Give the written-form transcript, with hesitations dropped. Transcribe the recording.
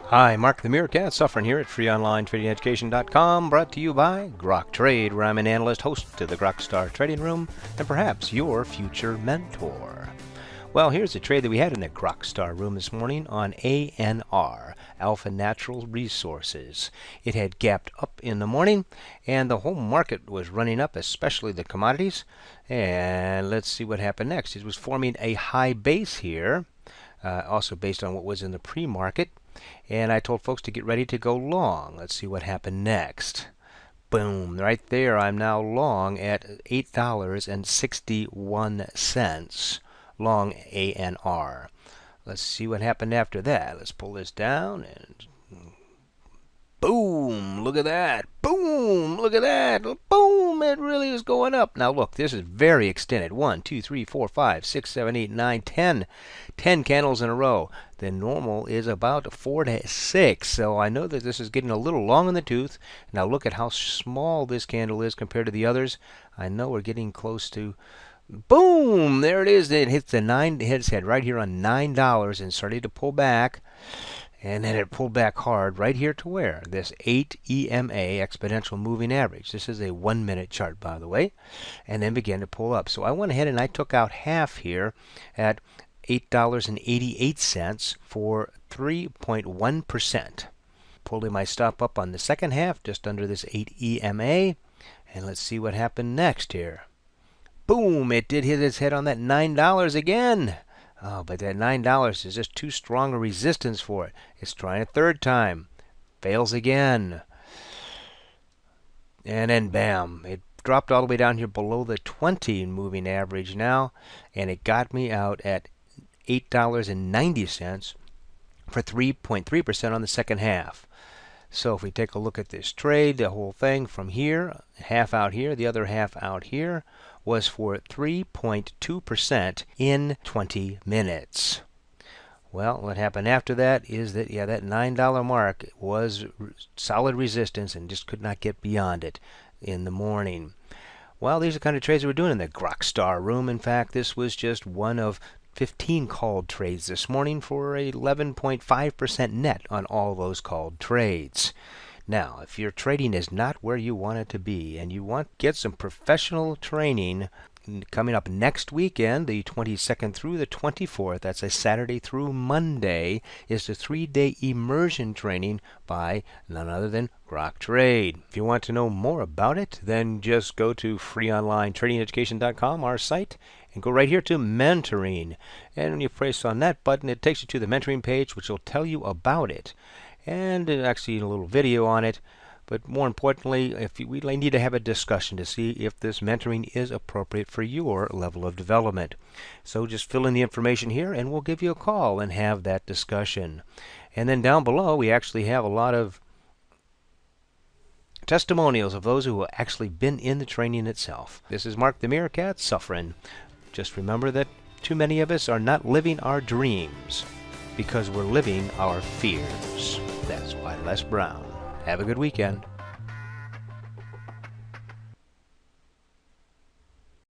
Hi, Mark the Meerkat, Suffron here at freeonlinetradingeducation.com, brought to you by Grok Trade, where I'm an analyst, host of the Grok Star Trading Room, and perhaps your future mentor. Well, here's a trade that we had in the Grok Star room this morning on ANR, Alpha Natural Resources. It had gapped up in the morning, and the whole market was running up, especially the commodities. And let's see what happened next. It was forming a high base here, also based on what was in the pre-market. And I told folks to get ready to go long. Let's see what happened next. Boom, right there I'm now long at $8.61, long ANR. Let's see what happened after that. Let's pull this down and boom, look at that. Boom, look at that. Boom, it really is going up. Now look, this is very extended. 1, 2, 3, 4, 5, 6, 7, 8, 9, 10. 10 candles in a row. The normal is about 4 to 6. So I know that this is getting a little long in the tooth. Now look at how small this candle is compared to the others. I know we're getting close to boom, there it is. It hits its head right here on $9 and started to pull back. And then it pulled back hard right here to where? This 8 EMA, exponential moving average. This is a 1-minute chart, by the way. And then began to pull up. So I went ahead and I took out half here at $8.88 for 3.1%. Pulling my stop up on the second half, just under this 8 EMA. And let's see what happened next here. Boom! It did hit its head on that $9 again. Oh, but that $9 is just too strong a resistance for it. It's trying a third time. Fails again. And then bam, it dropped all the way down here below the 20 moving average now. And it got me out at $8.90 for 3.3% on the second half. So if we take a look at this trade, the whole thing from here, half out here, the other half out here, was for 3.2% in 20 minutes. Well, what happened after that is that, that $9 mark was solid resistance and just could not get beyond it in the morning. Well, these are the kind of trades we're doing in the Grok Star room. In fact, this was just one of 15 called trades this morning for 11.5% net on all those called trades. Now, if your trading is not where you want it to be and you want to get some professional training coming up next weekend, the 22nd through the 24th, that's a Saturday through Monday, is the 3-day immersion training by none other than Grok Trade. If you want to know more about it, then just go to freeonlinetradingeducation.com, our site, and go right here to mentoring. And when you press on that button, it takes you to the mentoring page, which will tell you about it. And actually a little video on it. But more importantly, we need to have a discussion to see if this mentoring is appropriate for your level of development. So just fill in the information here and we'll give you a call and have that discussion. And then down below we actually have a lot of testimonials of those who have actually been in the training itself. This is Mark the Meerkat, Suffron. Just remember that too many of us are not living our dreams because we're living our fears. That's why Les Brown. Have a good weekend.